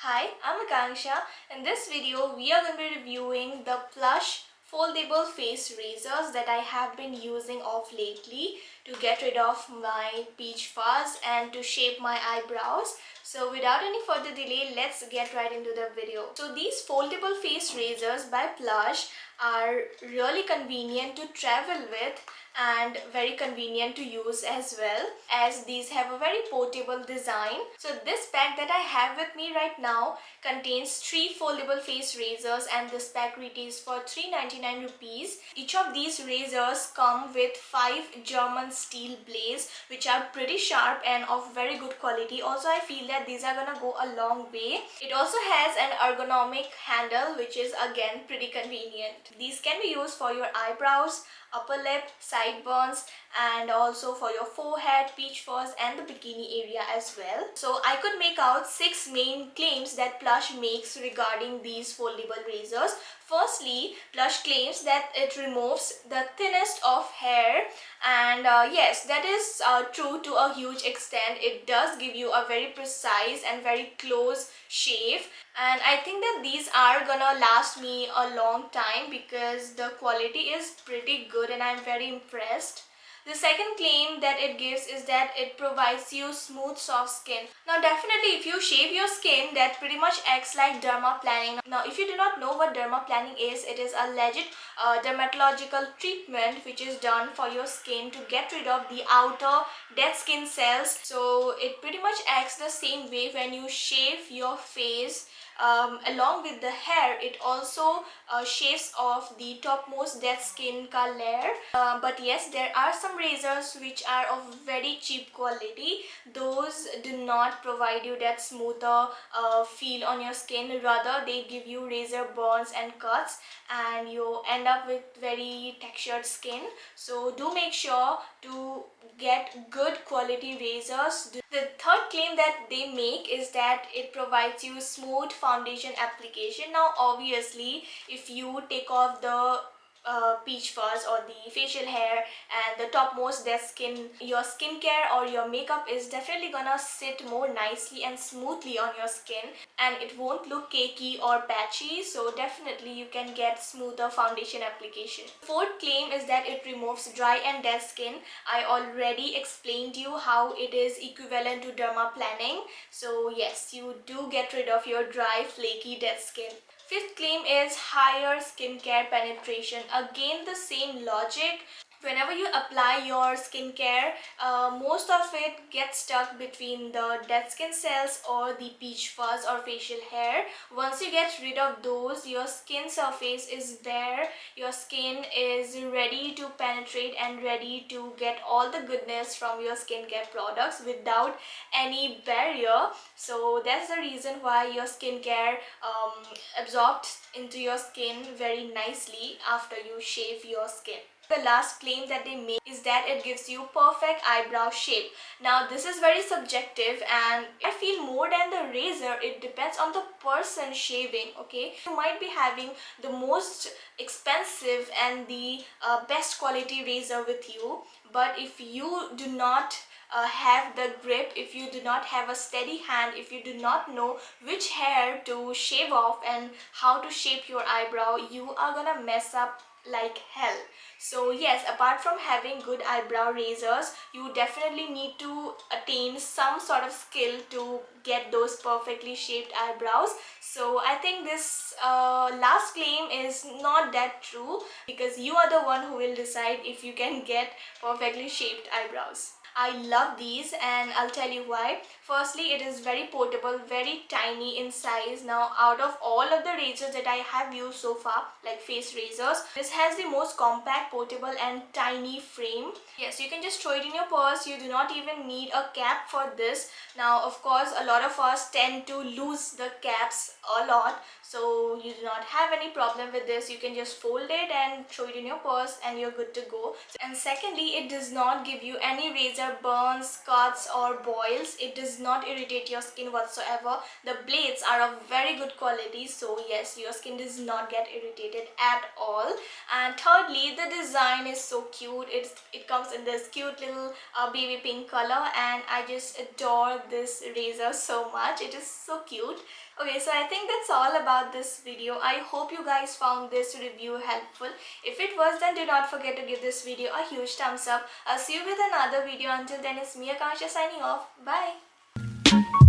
Hi, I'm Akanshya. In this video, we are going to be reviewing the Plush Foldable Face Razors that I have been using of lately to get rid of my peach fuzz and to shape my eyebrows. So without any further delay, let's get right into the video. So these foldable face razors by Plush are really convenient to travel with and very convenient to use as well, as these have a very portable design. So this pack that I have with me right now contains 3 foldable face razors, and this pack retails for 399 rupees. Each of these razors come with 5 German steel blades which are pretty sharp and of very good quality. Also, I feel that these are gonna go a long way. It also has an ergonomic handle which is again pretty convenient. These can be used for your eyebrows, upper lip, sideburns, and also for your forehead, peach fuzz, and the bikini area as well. So I could make out 6 main claims that Plush makes regarding these foldable razors. Firstly, Plush claims that it removes the thinnest of hair, and yes, that is true to a huge extent. It does give you a very precise and very close shave, and I think that these are gonna last me a long time because the quality is pretty good and I'm very impressed. The second claim that it gives is that it provides you smooth soft skin. Now definitely if you shave your skin, that pretty much acts like dermaplaning. Now if you do not know what dermaplaning is, it is a legit dermatological treatment which is done for your skin to get rid of the outer dead skin cells. So it pretty much acts the same way when you shave your face. Along with the hair, it also shaves off the topmost dead skin layer. But yes, there are some razors which are of very cheap quality. Those do not provide you that smoother feel on your skin. Rather, they give you razor burns and cuts, and you end up with very textured skin. So do make sure to get good quality razors. The third claim that they make is that it provides you smooth foundation application. Now obviously, if you take off the peach fuzz or the facial hair and the topmost dead skin, your skincare or your makeup is definitely gonna sit more nicely and smoothly on your skin, and it won't look cakey or patchy. So definitely you can get smoother foundation application. Fourth claim is that it removes dry and dead skin. I already explained you how it is equivalent to dermaplaning. So yes, you do get rid of your dry, flaky, dead skin. Fifth claim is higher skincare penetration. Again, the same logic. Whenever you apply your skincare, most of it gets stuck between the dead skin cells or the peach fuzz or facial hair. Once you get rid of those, your skin surface is bare. Your skin is ready to penetrate and ready to get all the goodness from your skincare products without any barrier. So that's the reason why your skincare absorbs into your skin very nicely after you shave your skin. The last claim that they make is that it gives you perfect eyebrow shape. Now this is very subjective, and I feel more than the razor, it depends on the person shaving. Okay, you might be having the most expensive and the best quality razor with you, but if you do not have the grip, if you do not have a steady hand, if you do not know which hair to shave off and how to shape your eyebrow, you are gonna mess up like hell. So yes, apart from having good eyebrow razors, you definitely need to attain some sort of skill to get those perfectly shaped eyebrows. So I think this last claim is not that true, because you are the one who will decide if you can get perfectly shaped eyebrows. I love these, and I'll tell you why. Firstly, it is very portable, very tiny in size. Now out of all of the razors that I have used so far, like face razors, this has the most compact, portable and tiny frame. Yes, you can just throw it in your purse. You do not even need a cap for this. Now of course, a lot of us tend to lose the caps a lot, so you do not have any problem with this. You can just fold it and throw it in your purse and you're good to go. And secondly, it does not give you any razor burns, cuts or boils. It does not irritate your skin whatsoever. The blades are of very good quality, so yes, your skin does not get irritated at all. And thirdly, the design is so cute. It comes in this cute little baby pink color, and I just adore this razor so much. It is so cute. Okay, so I think that's all about this video. I hope you guys found this review helpful. If it was, then do not forget to give this video a huge thumbs up. I'll see you with another video. Until then, it's me, Akanshya, signing off. Bye.